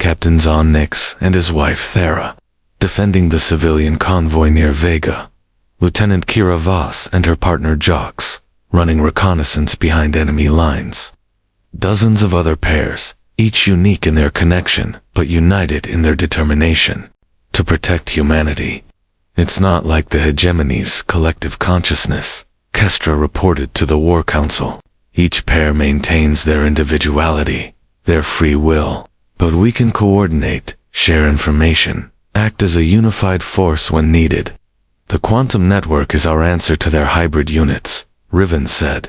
Captain Zahn Nix and his wife Thera, defending the civilian convoy near Vega. Lieutenant Kira Voss and her partner Jox, running reconnaissance behind enemy lines. Dozens of other pairs, each unique in their connection, but united in their determination to protect humanity. It's not like the hegemony's collective consciousness, Kestra reported to the War Council. Each pair maintains their individuality, their free will, but we can coordinate, share information, act as a unified force when needed. The quantum network is our answer to their hybrid units, Riven said.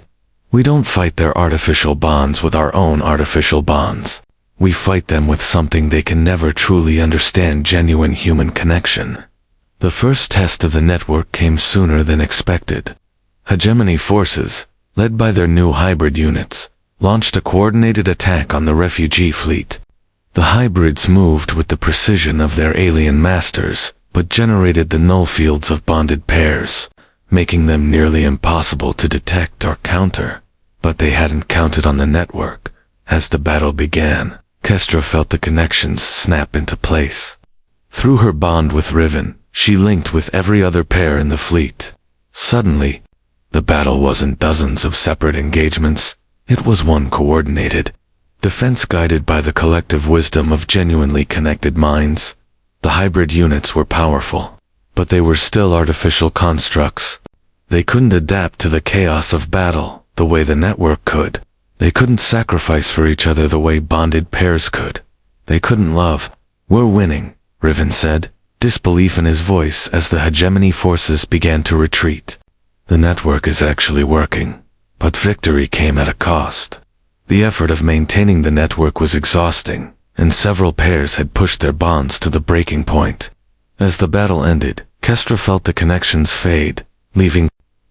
We don't fight their artificial bonds with our own artificial bonds. We fight them with something they can never truly understand: genuine human connection. The first test of the network came sooner than expected. Hegemony forces, led by their new hybrid units, launched a coordinated attack on the refugee fleet. The hybrids moved with the precision of their alien masters, but generated the null fields of bonded pairs, making them nearly impossible to detect or counter. But they hadn't counted on the network. As the battle began, Kestra felt the connections snap into place. Through her bond with Riven, she linked with every other pair in the fleet. Suddenly, the battle wasn't dozens of separate engagements. It was one coordinated defense guided by the collective wisdom of genuinely connected minds. The hybrid units were powerful, but they were still artificial constructs. They couldn't adapt to the chaos of battle the way the network could. They couldn't sacrifice for each other the way bonded pairs could. They couldn't love. We're winning, Riven said, disbelief in his voice as the hegemony forces began to retreat. The network is actually working, but victory came at a cost. The effort of maintaining the network was exhausting, and several pairs had pushed their bonds to the breaking point. As the battle ended, Kestra felt the connections fade, leaving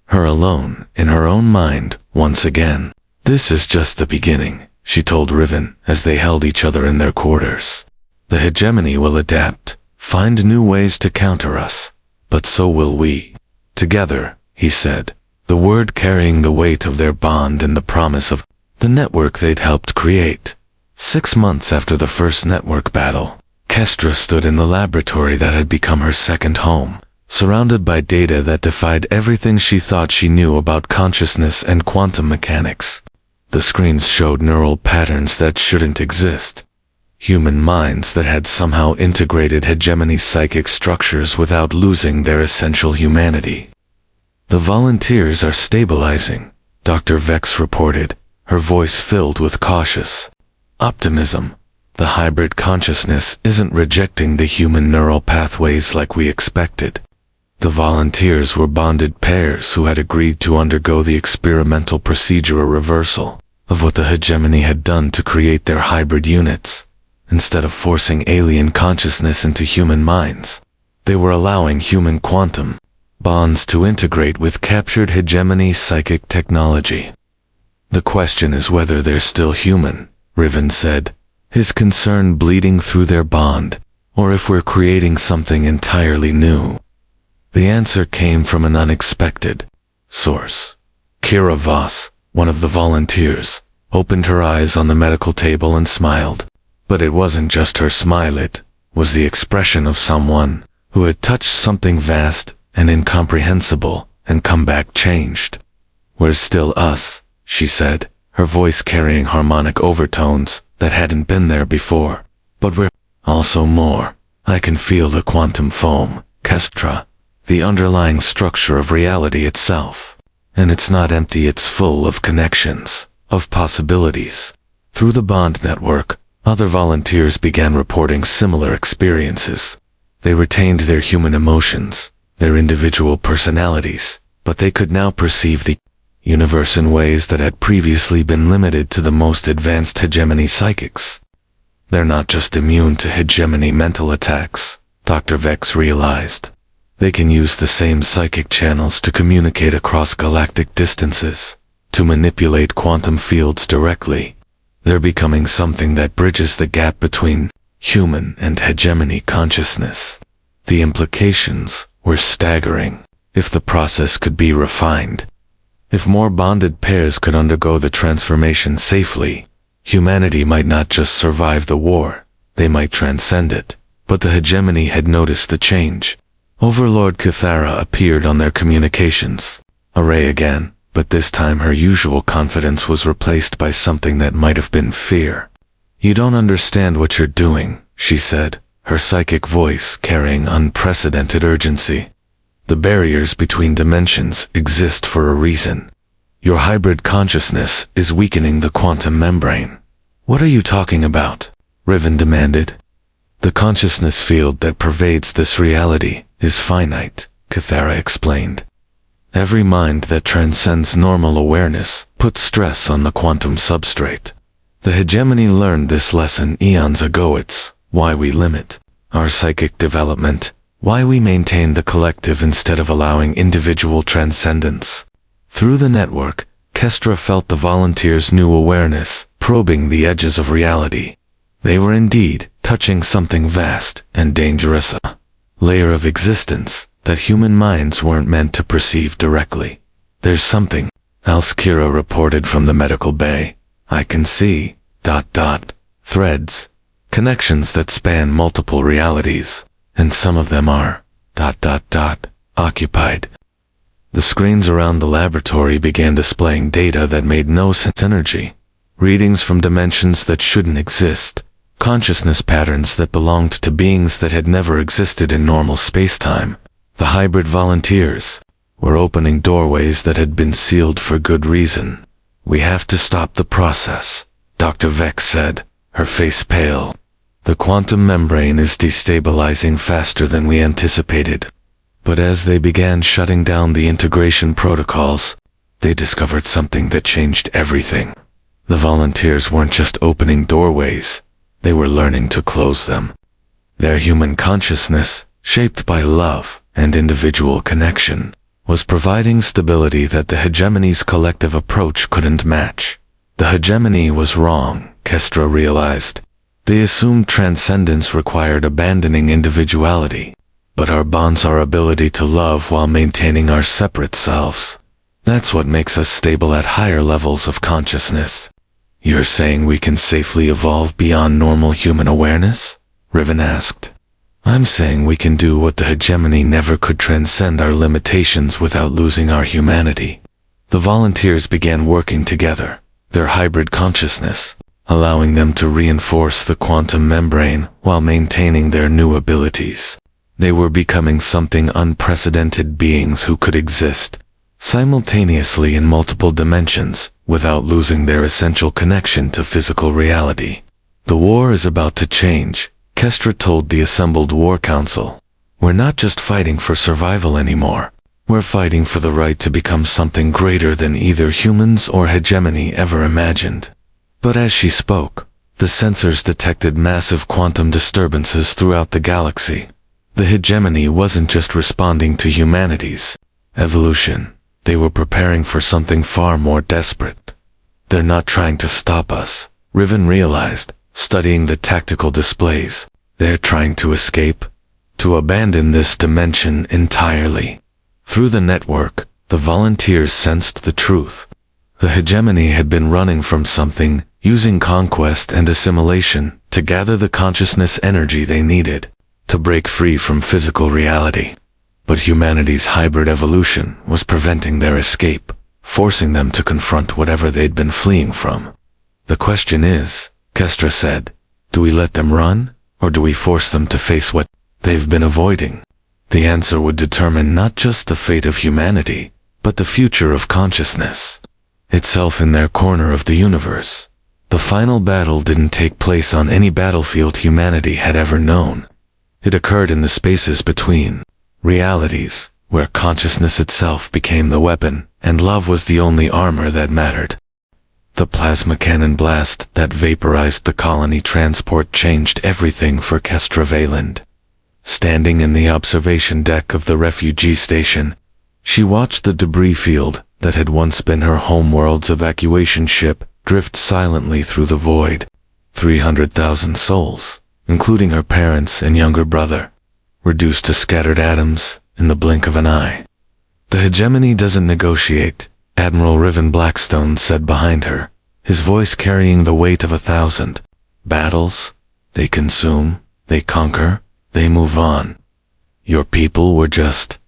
her alone in her own mind once again. This is just the beginning, she told Riven as they held each other in their quarters. The hegemony will adapt, find new ways to counter us, but so will we. Together, he said, the word carrying the weight of their bond and the promise of the network they'd helped create. 6 months after the first network battle, Kestra stood in the laboratory that had become her second home, surrounded by data that defied everything she thought she knew about consciousness and quantum mechanics. The screens showed neural patterns that shouldn't exist. Human minds that had somehow integrated hegemony's psychic structures without losing their essential humanity. The volunteers are stabilizing, Dr. Vex reported, her voice filled with cautious optimism. The hybrid consciousness isn't rejecting the human neural pathways like we expected. The volunteers were bonded pairs who had agreed to undergo the experimental procedure, a reversal of what the hegemony had done to create their hybrid units. Instead of forcing alien consciousness into human minds, they were allowing human quantum bonds to integrate with captured hegemony psychic technology. The question is whether they're still human, Riven said, his concern bleeding through their bond, or if we're creating something entirely new. The answer came from an unexpected source. Kira Voss, one of the volunteers, opened her eyes on the medical table and smiled. But it wasn't just her smile, it was the expression of someone who had touched something vast and incomprehensible and come back changed. We're still us, she said, her voice carrying harmonic overtones that hadn't been there before. But we're also more. I can feel the quantum foam, Kestra, the underlying structure of reality itself. And it's not empty, it's full of connections, of possibilities. Through the bond network, other volunteers began reporting similar experiences. They retained their human emotions, their individual personalities, but they could now perceive the universe in ways that had previously been limited to the most advanced hegemony psychics. They're not just immune to hegemony mental attacks, Dr. Vex realized. They can use the same psychic channels to communicate across galactic distances, to manipulate quantum fields directly. They're becoming something that bridges the gap between human and hegemony consciousness. The implications were staggering. If the process could be refined, if more bonded pairs could undergo the transformation safely, humanity might not just survive the war, They might transcend it, but the hegemony had noticed the change. Overlord Cathara appeared on their communications. Array again, but this time her usual confidence was replaced by something that might have been fear. "You don't understand what you're doing," she said, her psychic voice carrying unprecedented urgency. "The barriers between dimensions exist for a reason. Your hybrid consciousness is weakening the quantum membrane." "What are you talking about?" Riven demanded. "The consciousness field that pervades this reality is finite," Cathara explained. "Every mind that transcends normal awareness puts stress on the quantum substrate. The hegemony learned this lesson eons ago. It's why we limit our psychic development, why we maintain the collective instead of allowing individual transcendence." Through the network, Kestra felt the volunteers' new awareness, probing the edges of reality. They were indeed touching something vast and dangerous, a layer of existence that human minds weren't meant to perceive directly. "There's something else," Kira reported from the medical bay. "I can see, threads, connections that span multiple realities, and some of them are, occupied." The screens around the laboratory began displaying data that made no sense. Energy, readings from dimensions that shouldn't exist, consciousness patterns that belonged to beings that had never existed in normal space-time. The hybrid volunteers were opening doorways that had been sealed for good reason. "We have to stop the process," Dr. Vex said, her face pale. "The quantum membrane is destabilizing faster than we anticipated." But as they began shutting down the integration protocols, they discovered something that changed everything. The volunteers weren't just opening doorways, they were learning to close them. Their human consciousness, shaped by love and individual connection, was providing stability that the hegemony's collective approach couldn't match. The hegemony was wrong, Kestra realized. They assumed transcendence required abandoning individuality, but our bonds our ability to love while maintaining our separate selves. That's what makes us stable at higher levels of consciousness. "You're saying we can safely evolve beyond normal human awareness?" Riven asked. "I'm saying we can do what the hegemony never could: transcend our limitations without losing our humanity." The volunteers began working together, their hybrid consciousness allowing them to reinforce the quantum membrane while maintaining their new abilities. They were becoming something unprecedented: beings who could exist simultaneously in multiple dimensions without losing their essential connection to physical reality. "The war is about to change," Kestra told the assembled War Council. "We're not just fighting for survival anymore. We're fighting for the right to become something greater than either humans or hegemony ever imagined." But as she spoke, the sensors detected massive quantum disturbances throughout the galaxy. The hegemony wasn't just responding to humanity's evolution. They were preparing for something far more desperate. "They're not trying to stop us," Riven realized, studying the tactical displays. "They're trying to escape, to abandon this dimension entirely." Through the network, the volunteers sensed the truth. The hegemony had been running from something, using conquest and assimilation to gather the consciousness energy they needed to break free from physical reality. But humanity's hybrid evolution was preventing their escape, forcing them to confront whatever they'd been fleeing from. "The question is," Kestra said, "do we let them run, or do we force them to face what they've been avoiding?" The answer would determine not just the fate of humanity, but the future of consciousness itself in their corner of the universe. The final battle didn't take place on any battlefield humanity had ever known. It occurred in the spaces between realities, where consciousness itself became the weapon, and love was the only armor that mattered. The plasma cannon blast that vaporized the colony transport changed everything for Kestra Vayland. Standing in the observation deck of the refugee station, she watched the debris field that had once been her homeworld's evacuation ship drift silently through the void. 300,000 souls, including her parents and younger brother, reduced to scattered atoms in the blink of an eye. "The hegemony doesn't negotiate," Admiral Riven Blackstone said behind her, his voice carrying the weight of 1,000 battles. They consume, they conquer, they move on. Your people were just ...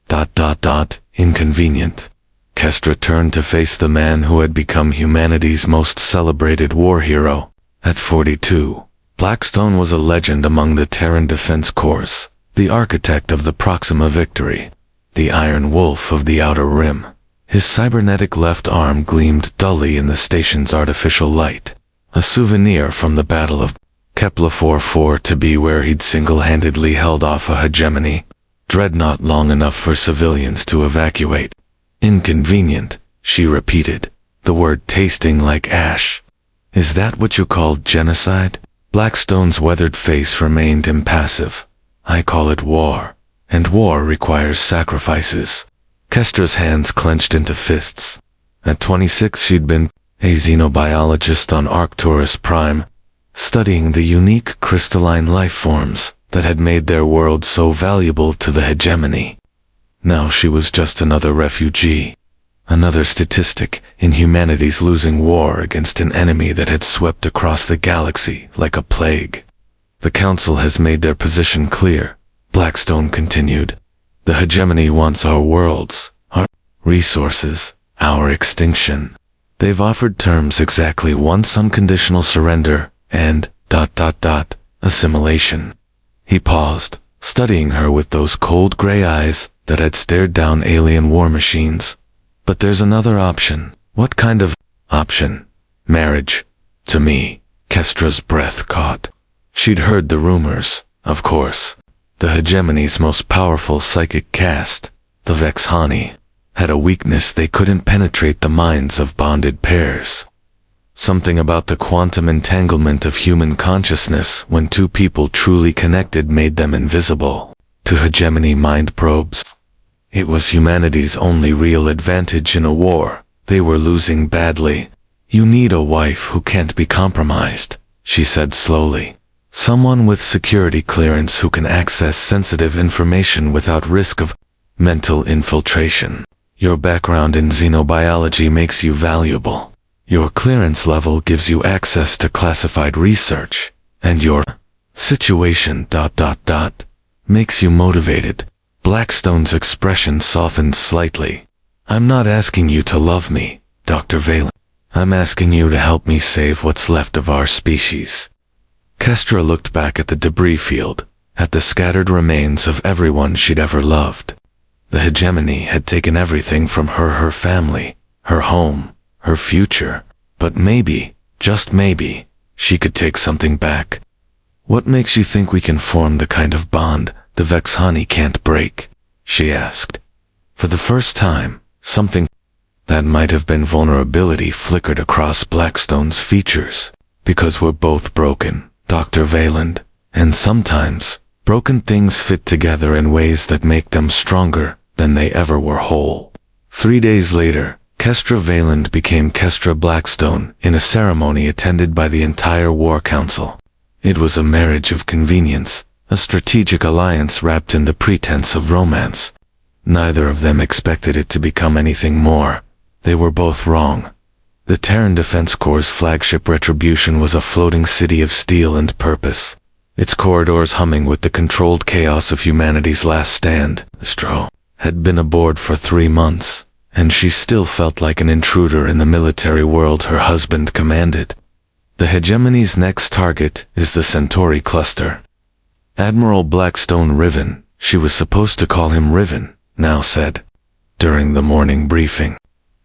inconvenient. Kestra turned to face the man who had become humanity's most celebrated war hero. At 42, Blackstone was a legend among the Terran Defense Corps, the architect of the Proxima victory, the Iron Wolf of the Outer Rim. His cybernetic left arm gleamed dully in the station's artificial light, a souvenir from the Battle of Kepler 44 to be where he'd single-handedly held off a hegemony dreadnought long enough for civilians to evacuate. Inconvenient, she repeated, the word tasting like ash. Is that what you call genocide? Blackstone's weathered face remained impassive. I call it war, and war requires sacrifices. Kestra's hands clenched into fists. At 26 she'd been a xenobiologist on Arcturus Prime, studying the unique crystalline life forms that had made their world so valuable to the hegemony. Now she was just another refugee, another statistic in humanity's losing war against an enemy that had swept across the galaxy like a plague. The Council has made their position clear, Blackstone continued. The hegemony wants our worlds, our resources, our extinction. They've offered terms exactly once: unconditional surrender and ... assimilation. He paused, studying her with those cold gray eyes that had stared down alien war machines. But there's another option. What kind of option? Marriage. To me. Kestra's breath caught. She'd heard the rumors, of course. The hegemony's most powerful psychic caste, the Vexhani, had a weakness: they couldn't penetrate the minds of bonded pairs. Something about the quantum entanglement of human consciousness when two people truly connected made them invisible to hegemony mind probes. It was humanity's only real advantage in a war they were losing badly. You need a wife who can't be compromised, she said slowly. Someone with security clearance who can access sensitive information without risk of mental infiltration. Your background in xenobiology makes you valuable. Your clearance level gives you access to classified research, and your situation ... makes you motivated. Blackstone's expression softened slightly. I'm not asking you to love me, Dr. Valen. I'm asking you to help me save what's left of our species. Kestra looked back at the debris field, at the scattered remains of everyone she'd ever loved. The hegemony had taken everything from her family, her home, her future, but maybe, just maybe, she could take something back. What makes you think we can form the kind of bond the Vexhani can't break? She asked. For the first time, something that might have been vulnerability flickered across Blackstone's features. Because we're both broken, Dr. Valand, and sometimes, broken things fit together in ways that make them stronger than they ever were whole. 3 days later, Kestra Valand became Kestra Blackstone in a ceremony attended by the entire War Council. It was a marriage of convenience, a strategic alliance wrapped in the pretense of romance. Neither of them expected it to become anything more. They were both wrong. The Terran Defense Corps' flagship Retribution was a floating city of steel and purpose, its corridors humming with the controlled chaos of humanity's last stand. Stro had been aboard for 3 months, and she still felt like an intruder in the military world her husband commanded. The hegemony's next target is the Centauri cluster. Admiral Blackstone Riven, she was supposed to call him Riven, now said, during the morning briefing.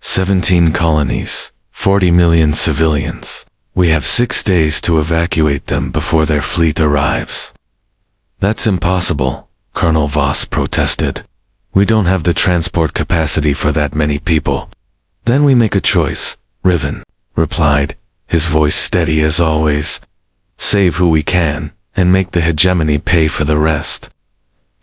17 colonies, 40 million civilians. We have 6 days to evacuate them before their fleet arrives. That's impossible, Colonel Voss protested. We don't have the transport capacity for that many people. Then we make a choice, Riven replied, his voice steady as always. Save who we can, and make the hegemony pay for the rest.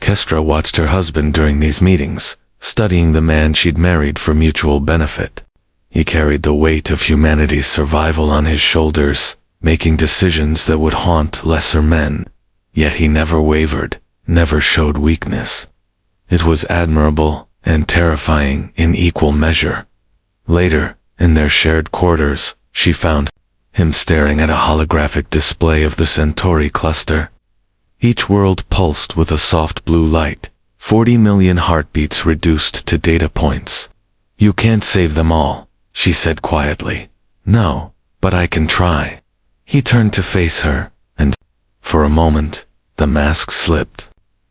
Kestra watched her husband during these meetings, studying the man she'd married for mutual benefit. He carried the weight of humanity's survival on his shoulders, making decisions that would haunt lesser men. Yet he never wavered, never showed weakness. It was admirable and terrifying in equal measure. Later, in their shared quarters, she found him staring at a holographic display of the Centauri cluster. Each world pulsed with a soft blue light, 40 million heartbeats reduced to data points. "You can't save them all," she said quietly. "No, but I can try." He turned to face her, and, for a moment, the mask slipped.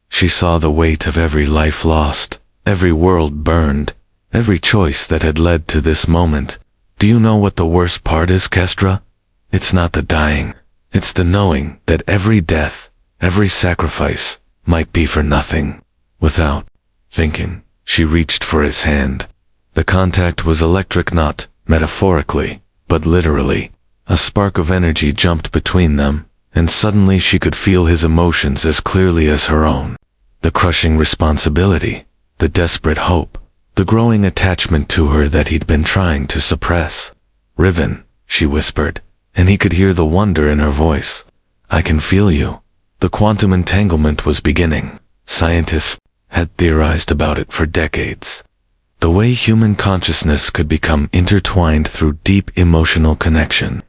She saw the weight of every life lost, every world burned, every choice that had led to this moment. "Do you know what the worst part is, Kestra? It's not the dying. It's the knowing that every death, every sacrifice, might be for nothing." Without thinking, she reached for his hand. The contact was electric, not metaphorically, but literally. A spark of energy jumped between them, and suddenly she could feel his emotions as clearly as her own. The crushing responsibility, the desperate hope, the growing attachment to her that he'd been trying to suppress. "Riven," she whispered, and he could hear the wonder in her voice. "I can feel you." The quantum entanglement was beginning. Scientists had theorized about it for decades. The way human consciousness could become intertwined through deep emotional connection.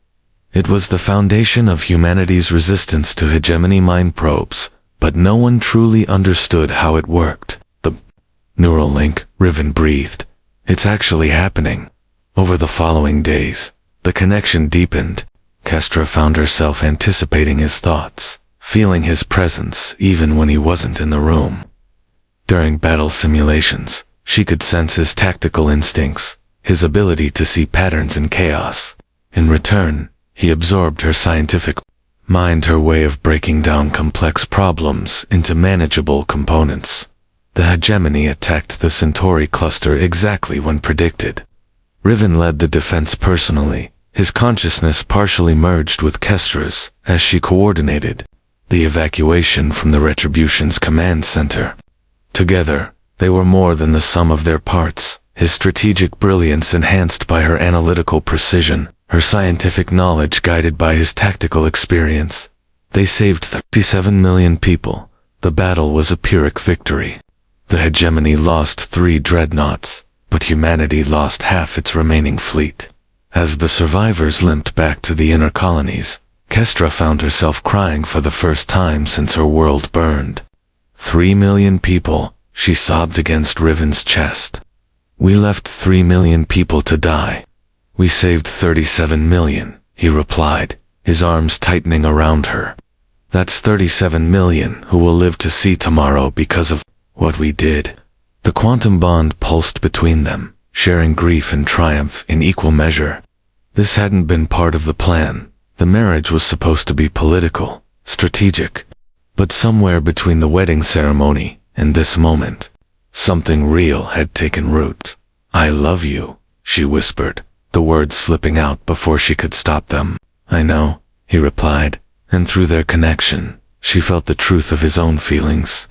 It was the foundation of humanity's resistance to hegemony mind probes, but no one truly understood how it worked. "The neural link," Riven breathed. "It's actually happening." Over the following days, the connection deepened. Kestra found herself anticipating his thoughts, feeling his presence even when he wasn't in the room. During battle simulations, she could sense his tactical instincts, his ability to see patterns in chaos. In return, he absorbed her scientific mind, her way of breaking down complex problems into manageable components. The hegemony attacked the Centauri cluster exactly when predicted. Riven led the defense personally, his consciousness partially merged with Kestra's as she coordinated the evacuation from the Retribution's command center. Together, they were more than the sum of their parts, his strategic brilliance enhanced by her analytical precision, her scientific knowledge guided by his tactical experience. They saved 37 million people. The battle was a Pyrrhic victory. The hegemony lost 3 dreadnoughts, but humanity lost half its remaining fleet. As the survivors limped back to the inner colonies, Kestra found herself crying for the first time since her world burned. 3 million people, she sobbed against Riven's chest. "We left 3 million people to die. We saved 37 million, he replied, his arms tightening around her. "That's 37 million who will live to see tomorrow because of what we did." The quantum bond pulsed between them, sharing grief and triumph in equal measure. This hadn't been part of the plan. The marriage was supposed to be political, strategic. But somewhere between the wedding ceremony and this moment, something real had taken root. "I love you," she whispered, the words slipping out before she could stop them. "I know," he replied, and through their connection, she felt the truth of his own feelings.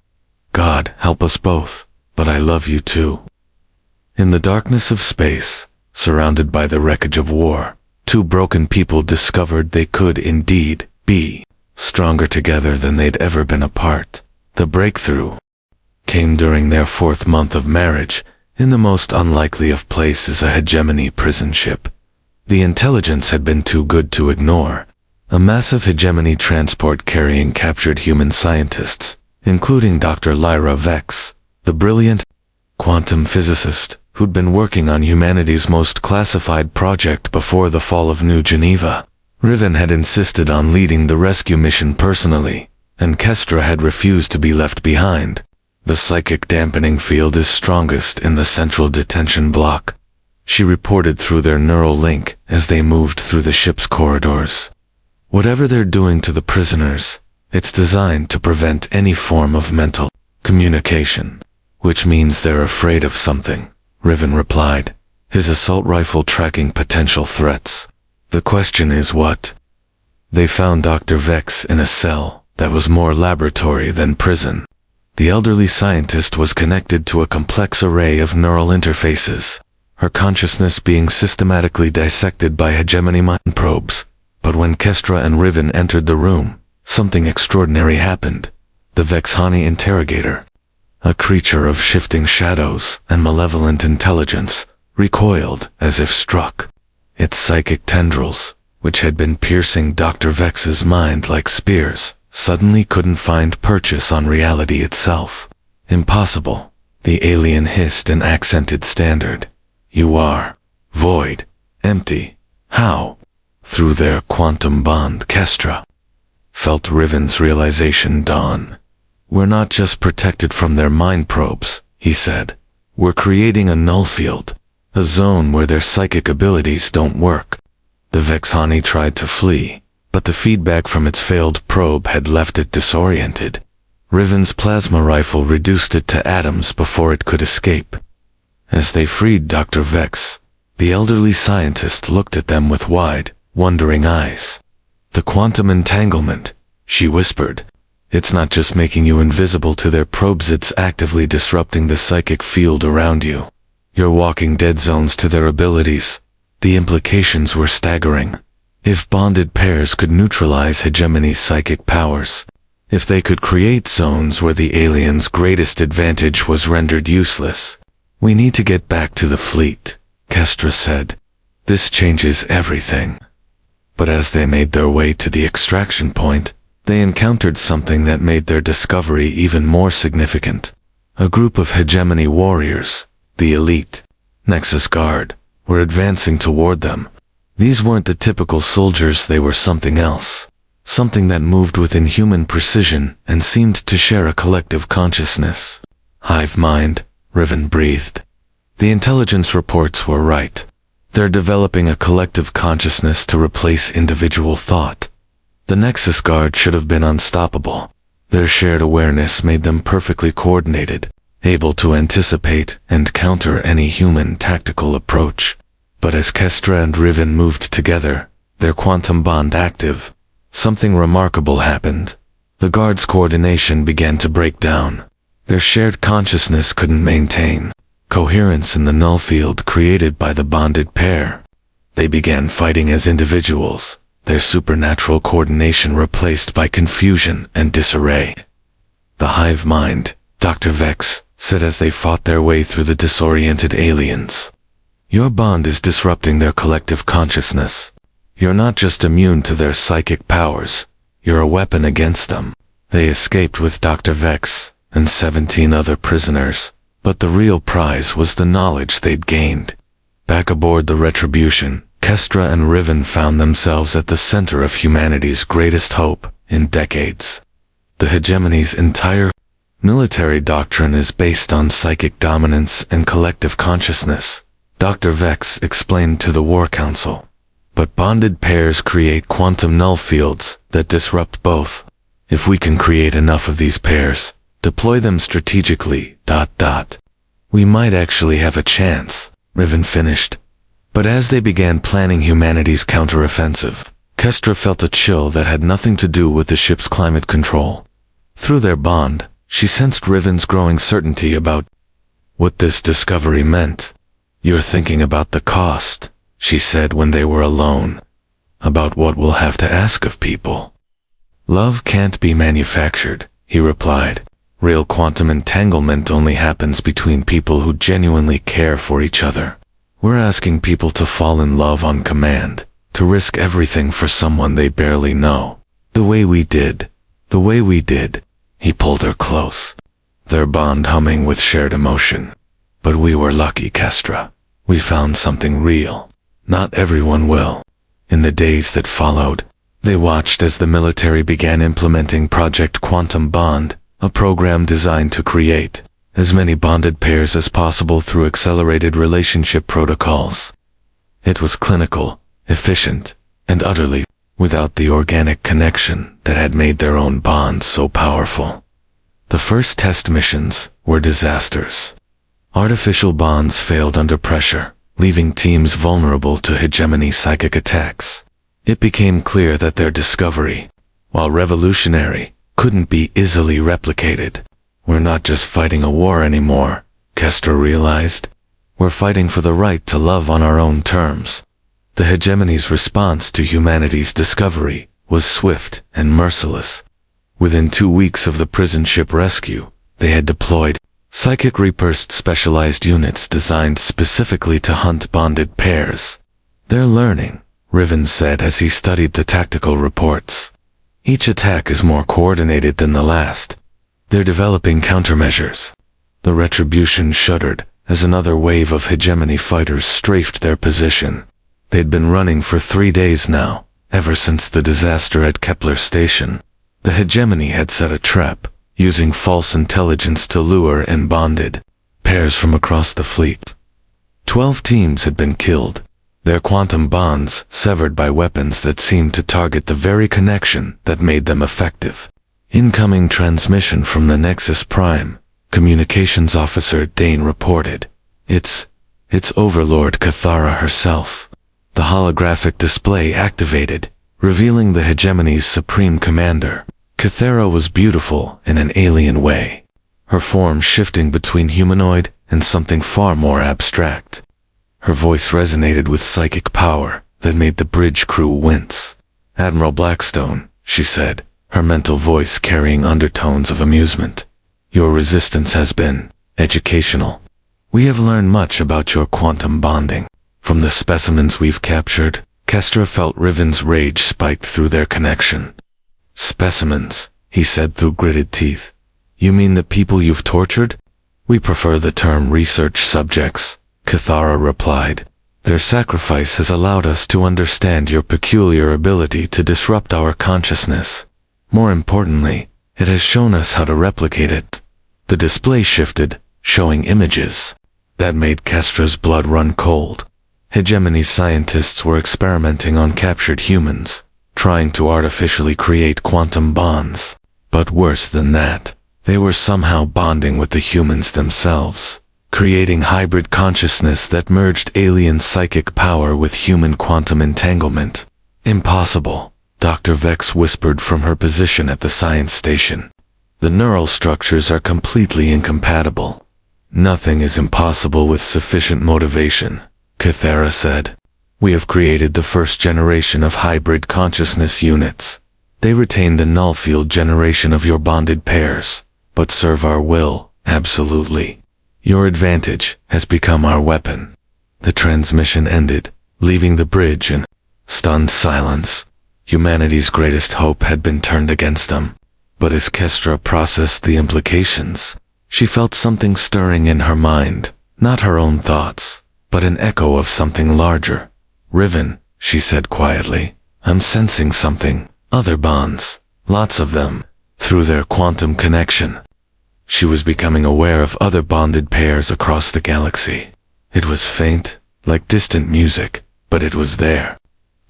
"God help us both, but I love you too." In the darkness of space, surrounded by the wreckage of war, 2 broken people discovered they could indeed be stronger together than they'd ever been apart. The breakthrough came during their 4th month of marriage, in the most unlikely of places, a hegemony prison ship. The intelligence had been too good to ignore. A massive hegemony transport carrying captured human scientists, including Dr. Lyra Vex, the brilliant quantum physicist who'd been working on humanity's most classified project before the fall of New Geneva. Riven had insisted on leading the rescue mission personally, and Kestra had refused to be left behind. The psychic dampening field is strongest in the central detention block, she reported through their neural link as they moved through the ship's corridors. "Whatever they're doing to the prisoners, it's designed to prevent any form of mental communication." "Which means they're afraid of something," Riven replied, his assault rifle tracking potential threats. "The question is what?" They found Dr. Vex in a cell that was more laboratory than prison. The elderly scientist was connected to a complex array of neural interfaces, her consciousness being systematically dissected by hegemony mind probes. But when Kestra and Riven entered the room, something extraordinary happened. The Vexhani interrogator, a creature of shifting shadows and malevolent intelligence, recoiled as if struck. Its psychic tendrils, which had been piercing Dr. Vex's mind like spears, suddenly couldn't find purchase on reality itself. Impossible, the alien hissed in accented standard. You are void, empty. How? Through their quantum bond, Kestra felt Riven's realization dawn. We're not just protected from their mind probes, he said. We're creating a null field, a zone where their psychic abilities don't work. The Vexani tried to flee, but the feedback from its failed probe had left it disoriented. Riven's plasma rifle reduced it to atoms before it could escape. As they freed Dr. Vex, the elderly scientist looked at them with wide, wondering eyes. The quantum entanglement, she whispered. It's not just making you invisible to their probes, it's actively disrupting the psychic field around you. You're walking dead zones to their abilities. The implications were staggering. If bonded pairs could neutralize hegemony's psychic powers, if they could create zones where the aliens' greatest advantage was rendered useless. We need to get back to the fleet, Kestra said. This changes everything. But as they made their way to the extraction point, they encountered something that made their discovery even more significant. A group of hegemony warriors, the elite, Nexus Guard, were advancing toward them. These weren't the typical soldiers, they were something else. Something that moved with inhuman precision and seemed to share a collective consciousness. Hive mind, Riven breathed. The intelligence reports were right. They're developing a collective consciousness to replace individual thought. The Nexus Guard should have been unstoppable. Their shared awareness made them perfectly coordinated, able to anticipate and counter any human tactical approach. But as Kestra and Riven moved together, their quantum bond active, something remarkable happened. The Guard's coordination began to break down. Their shared consciousness couldn't maintain coherence in the null field created by the bonded pair. They began fighting as individuals, their supernatural coordination replaced by confusion and disarray. The hive mind, Dr. Vex said as they fought their way through the disoriented aliens. Your bond is disrupting their collective consciousness. You're not just immune to their psychic powers, you're a weapon against them. They escaped with Dr. Vex and 17 other prisoners, but the real prize was the knowledge they'd gained. Back aboard the Retribution, Kestra and Riven found themselves at the center of humanity's greatest hope in decades. The hegemony's entire military doctrine is based on psychic dominance and collective consciousness, Dr. Vex explained to the War Council. But bonded pairs create quantum null fields that disrupt both. If we can create enough of these pairs, deploy them strategically, we might actually have a chance, Riven finished. But as they began planning humanity's counteroffensive, Kestra felt a chill that had nothing to do with the ship's climate control. Through their bond, she sensed Riven's growing certainty about what this discovery meant. You're thinking about the cost, she said when they were alone. About what we'll have to ask of people. Love can't be manufactured, he replied. Real quantum entanglement only happens between people who genuinely care for each other. We're asking people to fall in love on command, to risk everything for someone they barely know. The way we did. He pulled her close, their bond humming with shared emotion. But we were lucky, Kestra. We found something real. Not everyone will. In the days that followed, they watched as the military began implementing Project Quantum Bond, a program designed to create as many bonded pairs as possible through accelerated relationship protocols. It was clinical, efficient, and utterly without the organic connection that had made their own bonds so powerful. The first test missions were disasters. Artificial bonds failed under pressure, leaving teams vulnerable to hegemony psychic attacks. It became clear that their discovery, while revolutionary, couldn't be easily replicated. We're not just fighting a war anymore, Kestra realized. We're fighting for the right to love on our own terms. The hegemony's response to humanity's discovery was swift and merciless. Within 2 weeks of the prison ship rescue, they had deployed psychic reburst specialized units designed specifically to hunt bonded pairs. Their learning, Riven said as he studied the tactical reports. Each attack is more coordinated than the last. They're developing countermeasures. The Retribution shuddered as another wave of hegemony fighters strafed their position. They'd been running for 3 days now, ever since the disaster at Kepler Station. The hegemony had set a trap, using false intelligence to lure and bonded pairs from across the fleet. 12 teams had been killed, their quantum bonds severed by weapons that seemed to target the very connection that made them effective. Incoming transmission from the Nexus Prime, Communications Officer Dane reported. It's Overlord Cathara herself. The holographic display activated, revealing the hegemony's supreme commander. Cathara was beautiful in an alien way, her form shifting between humanoid and something far more abstract. Her voice resonated with psychic power that made the bridge crew wince. "Admiral Blackstone," she said, her mental voice carrying undertones of amusement. "Your resistance has been educational. We have learned much about your quantum bonding. From the specimens we've captured," Kestra felt Riven's rage spiked through their connection. "Specimens," he said through gritted teeth. "You mean the people you've tortured?" "We prefer the term research subjects," Cathara replied. "Their sacrifice has allowed us to understand your peculiar ability to disrupt our consciousness. More importantly, it has shown us how to replicate it." The display shifted, showing images. That made Kestra's blood run cold. Hegemony scientists were experimenting on captured humans, trying to artificially create quantum bonds. But worse than that, they were somehow bonding with the humans themselves, creating hybrid consciousness that merged alien psychic power with human quantum entanglement. "Impossible," Dr. Vex whispered from her position at the science station. "The neural structures are completely incompatible." "Nothing is impossible with sufficient motivation," Cathara said. "We have created the first generation of hybrid consciousness units. They retain the null field generation of your bonded pairs, but serve our will, absolutely. Your advantage has become our weapon." The transmission ended, leaving the bridge in stunned silence. Humanity's greatest hope had been turned against them. But as Kestra processed the implications, she felt something stirring in her mind, not her own thoughts, but an echo of something larger. "Riven," she said quietly, "I'm sensing something. Other bonds. Lots of them. Through their quantum connection." She was becoming aware of other bonded pairs across the galaxy. It was faint, like distant music, but it was there.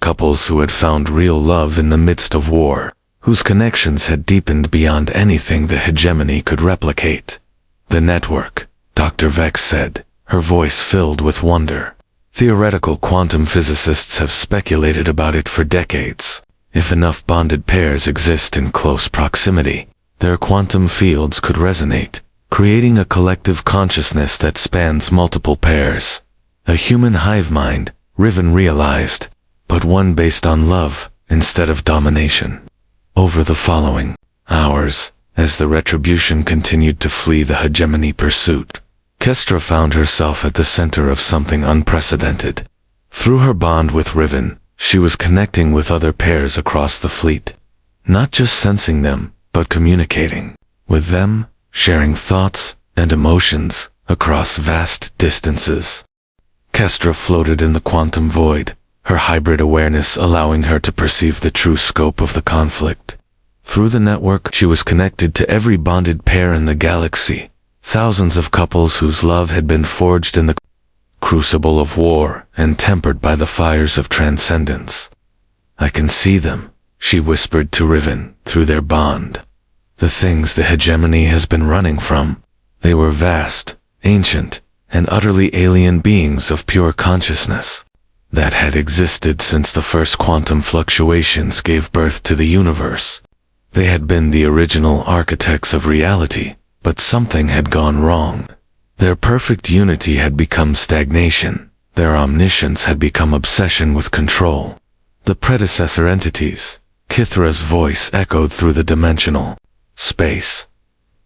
Couples who had found real love in the midst of war, whose connections had deepened beyond anything the hegemony could replicate. "The network," Dr. Vex said, her voice filled with wonder. "Theoretical quantum physicists have speculated about it for decades. If enough bonded pairs exist in close proximity, their quantum fields could resonate, creating a collective consciousness that spans multiple pairs. A human hive mind," Riven realized, "but one based on love instead of domination." Over the following hours, as the Retribution continued to flee the hegemony pursuit, Kestra found herself at the center of something unprecedented. Through her bond with Riven, she was connecting with other pairs across the fleet. Not just sensing them, but communicating with them, sharing thoughts and emotions across vast distances. Kestra floated in the quantum void, her hybrid awareness allowing her to perceive the true scope of the conflict. Through the network, she was connected to every bonded pair in the galaxy, thousands of couples whose love had been forged in the crucible of war and tempered by the fires of transcendence. "I can see them," she whispered to Riven through their bond. "The things the hegemony has been running from. They were vast, ancient, and utterly alien beings of pure consciousness that had existed since the first quantum fluctuations gave birth to the universe. They had been the original architects of reality, but something had gone wrong. Their perfect unity had become stagnation. Their omniscience had become obsession with control. The predecessor entities," Kithra's voice echoed through the dimensional space.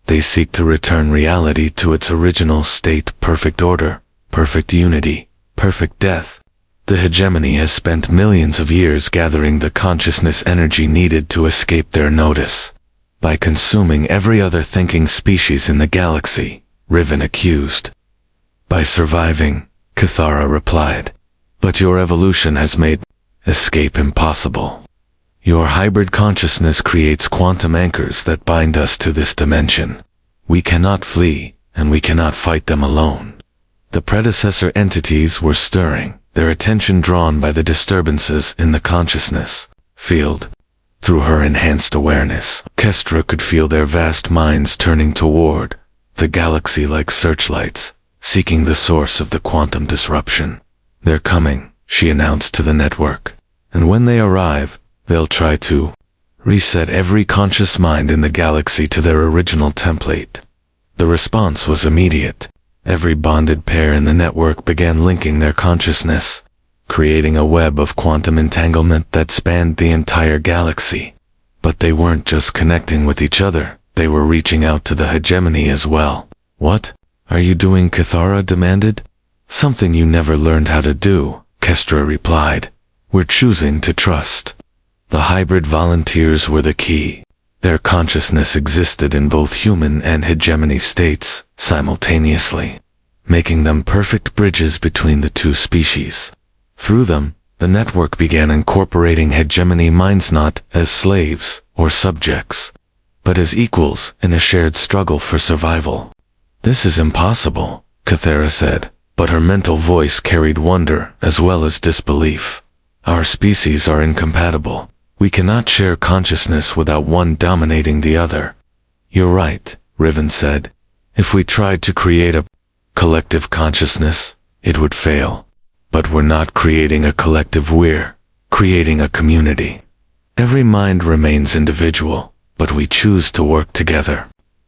"They seek to return reality to its original state, perfect order, perfect unity, perfect death. The hegemony has spent millions of years gathering the consciousness energy needed to escape their notice. By consuming every other thinking species in the galaxy, Riven accused. By surviving, Cathara replied. But your evolution has made escape impossible. Your hybrid consciousness creates quantum anchors that bind us to this dimension. We cannot flee, and we cannot fight them alone. The predecessor entities were stirring, their attention drawn by the disturbances in the consciousness field. Through her enhanced awareness, Kestra could feel their vast minds turning toward the galaxy like searchlights, seeking the source of the quantum disruption. They're coming, she announced to the network. And when they arrive, they'll try to reset every conscious mind in the galaxy to their original template. The response was immediate. Every bonded pair in the network began linking their consciousness, creating a web of quantum entanglement that spanned the entire galaxy. But they weren't just connecting with each other, they were reaching out to the hegemony as well. What are you doing? Cathara demanded. Something you never learned how to do, Kestra replied. We're choosing to trust. The hybrid volunteers were the key. Their consciousness existed in both human and hegemony states simultaneously, making them perfect bridges between the two species. Through them, the network began incorporating hegemony minds not as slaves or subjects, but as equals in a shared struggle for survival. This is impossible, Cathara said, but her mental voice carried wonder as well as disbelief. Our species are incompatible. We cannot share consciousness without one dominating the other. You're right, Riven said. If we tried to create a collective consciousness, it would fail. But we're not creating a collective, we're creating a community. Every mind remains individual, but we choose to work together.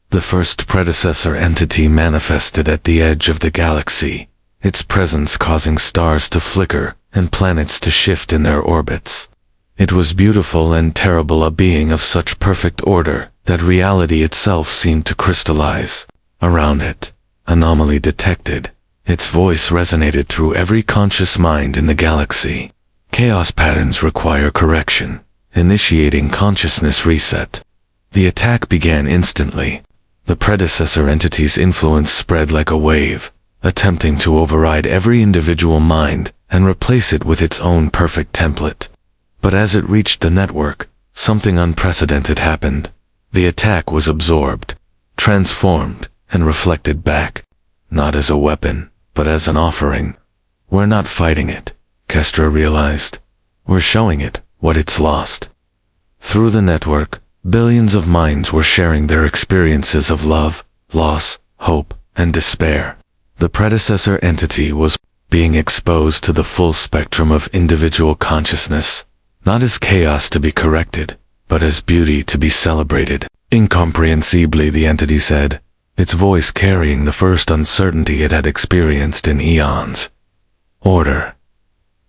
The first predecessor entity manifested at the edge of the galaxy, its presence causing stars to flicker and planets to shift in their orbits. It was beautiful and terrible, a being of such perfect order that reality itself seemed to crystallize around it. Anomaly detected. Its voice resonated through every conscious mind in the galaxy. Chaos patterns require correction, initiating consciousness reset. The attack began instantly. The predecessor entity's influence spread like a wave, attempting to override every individual mind and replace it with its own perfect template. But as it reached the network, something unprecedented happened. The attack was absorbed, transformed, and reflected back, not as a weapon, but as an offering. We're not fighting it, Kestra realized. We're showing it what it's lost. Through the network, billions of minds were sharing their experiences of love, loss, hope, and despair. The predecessor entity was being exposed to the full spectrum of individual consciousness, not as chaos to be corrected, but as beauty to be celebrated. Incomprehensibly, the entity said, its voice carrying the first uncertainty it had experienced in eons. Order.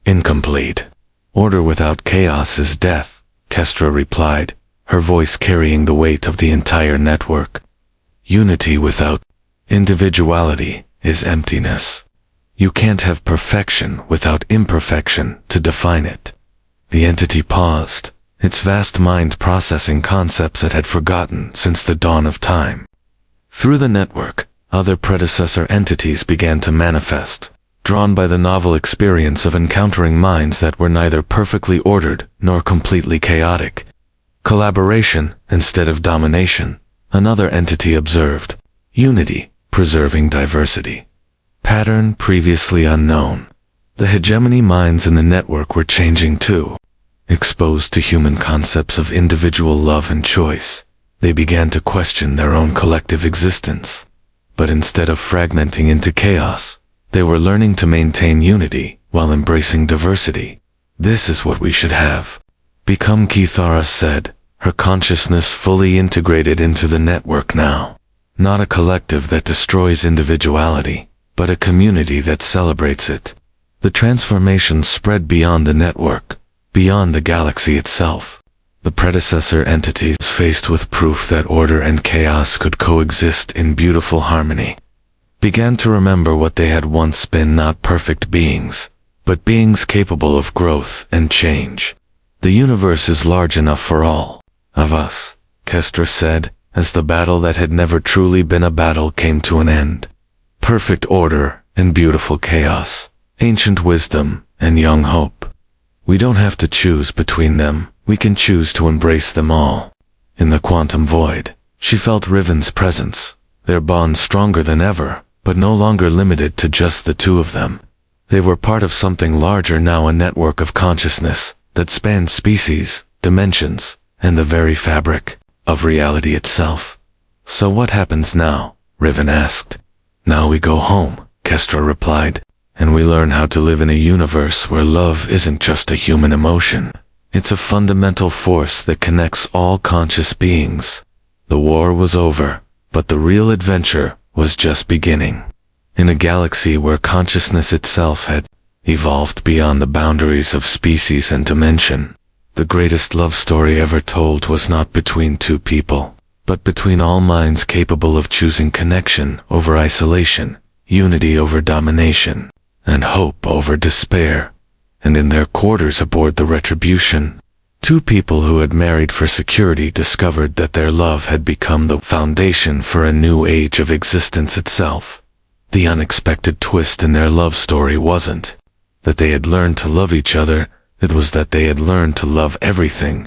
Incomplete. Order without chaos is death, Kestra replied, her voice carrying the weight of the entire network. Unity without individuality is emptiness. You can't have perfection without imperfection to define it. The entity paused, its vast mind processing concepts it had forgotten since the dawn of time. Through the network, other predecessor entities began to manifest, drawn by the novel experience of encountering minds that were neither perfectly ordered nor completely chaotic. Collaboration instead of domination, another entity observed. Unity, preserving diversity. Pattern previously unknown. The hegemony minds in the network were changing too. Exposed to human concepts of individual love and choice, they began to question their own collective existence. But instead of fragmenting into chaos, they were learning to maintain unity while embracing diversity. This is what we should have become, Cathara said, her consciousness fully integrated into the network now. Not a collective that destroys individuality, but a community that celebrates it. The transformation spread beyond the network, beyond the galaxy itself. The predecessor entities, faced with proof that order and chaos could coexist in beautiful harmony, began to remember what they had once been, not perfect beings, but beings capable of growth and change. The universe is large enough for all of us, Kestra said, as the battle that had never truly been a battle came to an end. Perfect order and beautiful chaos, ancient wisdom and young hope. We don't have to choose between them, we can choose to embrace them all. In the quantum void, she felt Riven's presence, their bond stronger than ever, but no longer limited to just the two of them. They were part of something larger now, a network of consciousness that spanned species, dimensions, and the very fabric of reality itself. So what happens now? Riven asked. Now we go home, Kestra replied, and we learn how to live in a universe where love isn't just a human emotion. It's a fundamental force that connects all conscious beings. The war was over, but the real adventure was just beginning. In a galaxy where consciousness itself had evolved beyond the boundaries of species and dimension, the greatest love story ever told was not between two people, but between all minds capable of choosing connection over isolation, unity over domination, and hope over despair. And in their quarters aboard the Retribution, two people who had married for security discovered that their love had become the foundation for a new age of existence itself. The unexpected twist in their love story wasn't that they had learned to love each other, it was that they had learned to love everything